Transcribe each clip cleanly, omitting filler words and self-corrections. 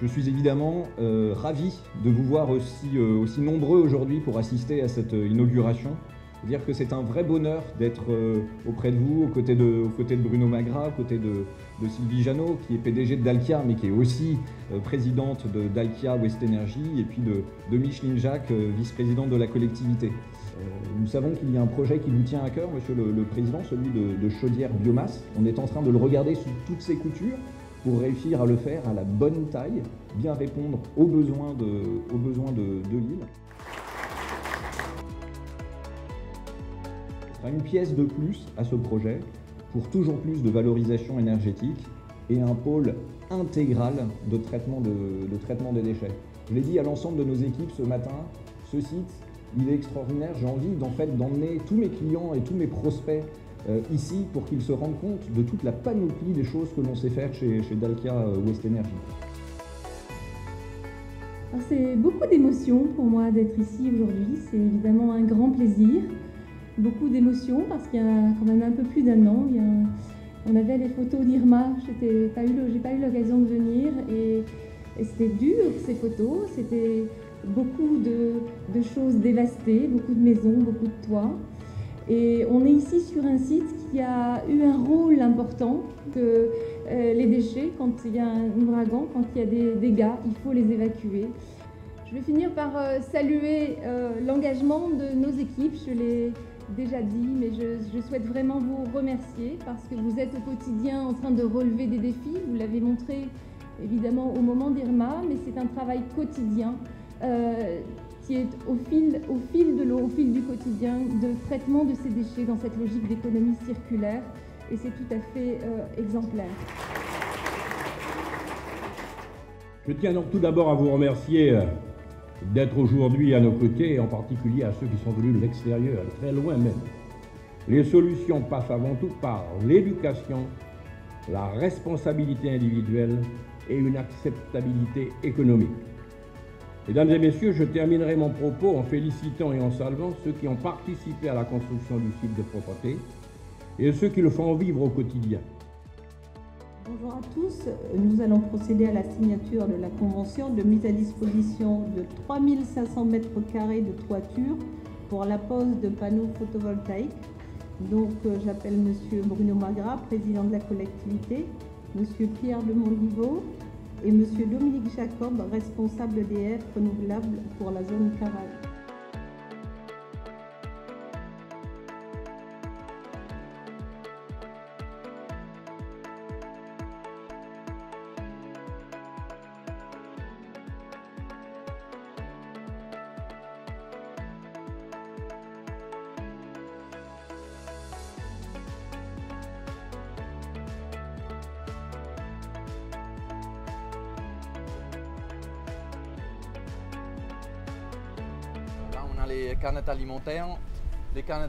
Je suis évidemment ravi de vous voir aussi nombreux aujourd'hui pour assister à cette inauguration. Dire que c'est un vrai bonheur d'être auprès de vous, aux côtés de Bruno Magras, aux côtés de Sylvie Janot, qui est PDG de Dalkia, mais qui est aussi présidente de Dalkia West Energy, et puis de Micheline Jacques, vice-présidente de la collectivité. Nous savons qu'il y a un projet qui vous tient à cœur, Monsieur le Président, celui de chaudière biomasse. On est en train de le regarder sous toutes ses coutures pour réussir à le faire à la bonne taille, bien répondre aux besoins de l'île. Une pièce de plus à ce projet pour toujours plus de valorisation énergétique et un pôle intégral de traitement des déchets. Je l'ai dit à l'ensemble de nos équipes ce matin, ce site, il est extraordinaire. J'ai envie d'emmener tous mes clients et tous mes prospects ici pour qu'ils se rendent compte de toute la panoplie des choses que l'on sait faire chez Dalkia West Energy. C'est beaucoup d'émotions pour moi d'être ici aujourd'hui. C'est évidemment un grand plaisir. Beaucoup d'émotions parce qu'il y a quand même un peu plus d'un an, on avait les photos d'Irma. J'ai pas eu l'occasion de venir et c'était dur ces photos. C'était beaucoup de choses dévastées, beaucoup de maisons, beaucoup de toits. Et on est ici sur un site qui a eu un rôle important que les déchets, quand il y a un ouragan, quand il y a des dégâts, il faut les évacuer. Je vais finir par saluer l'engagement de nos équipes. Je l'ai déjà dit, mais je souhaite vraiment vous remercier parce que vous êtes au quotidien en train de relever des défis. Vous l'avez montré évidemment au moment d'Irma, mais c'est un travail quotidien qui est au fil de l'eau, au fil du quotidien, de traitement de ces déchets dans cette logique d'économie circulaire, et c'est tout à fait exemplaire. Je tiens donc tout d'abord à vous remercier d'être aujourd'hui à nos côtés, et en particulier à ceux qui sont venus de l'extérieur, très loin même. Les solutions passent avant tout par l'éducation, la responsabilité individuelle et une acceptabilité économique. Mesdames et messieurs, je terminerai mon propos en félicitant et en saluant ceux qui ont participé à la construction du site de propreté et ceux qui le font vivre au quotidien. Bonjour à tous, nous allons procéder à la signature de la convention de mise à disposition de 3500 m² de toiture pour la pose de panneaux photovoltaïques. Donc j'appelle Monsieur Bruno Magras, président de la collectivité, Monsieur Pierre de Monliveau et Monsieur Dominique Jacob, responsable EDF renouvelable pour la zone Caral. On a les canettes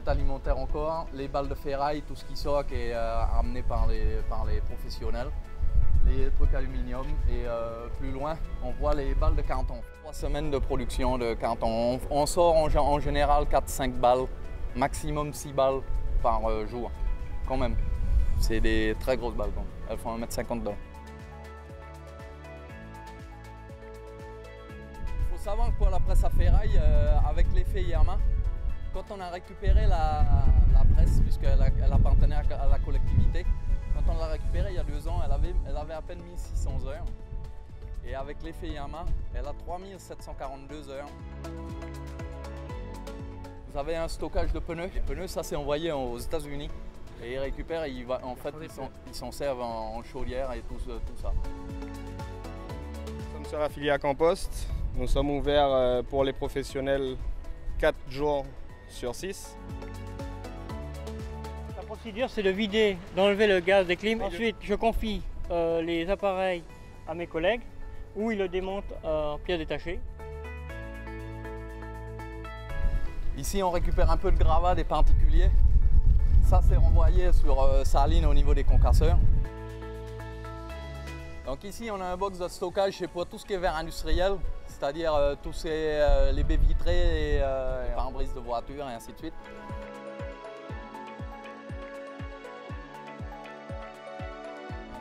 alimentaires encore, les balles de ferraille, tout ce qui sort qui est amené par les professionnels, les trucs aluminium et plus loin on voit les balles de carton. 3 semaines de production de carton, on sort en général 4-5 balles, maximum 6 balles par jour quand même. C'est des très grosses balles, donc. Elles font 1,50 m dedans. Il faut savoir que pour la presse à ferraille, avec l'effet Irma, quand on a récupéré la presse, puisqu'elle appartenait à la collectivité, quand on l'a récupérée il y a 2 ans, elle avait à peine 1600 heures. Et avec l'effet Irma, elle a 3742 heures. Vous avez un stockage de pneus. Les pneus, ça c'est envoyé aux États-Unis. Et ils récupèrent, en fait, ils s'en servent en chaudière et tout ça. Nous sommes sur la filière compost. Nous sommes ouverts pour les professionnels 4 jours sur 6. La procédure, c'est de vider, d'enlever le gaz des clim. Ensuite, je confie les appareils à mes collègues où ils le démontent en pièces détachées. Ici, on récupère un peu de gravat des particuliers. Ça, c'est renvoyé sur Saline au niveau des concasseurs. Donc ici, on a un box de stockage pour tout ce qui est verre industriel, c'est-à-dire tous les baies vitrées, les pare-brises de voitures et ainsi de suite.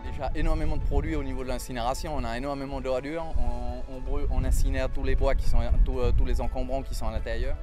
Des déjà énormément de produits au niveau de l'incinération. On a énormément d'ordures, on incinère tous les bois, tous les encombrants qui sont à l'intérieur.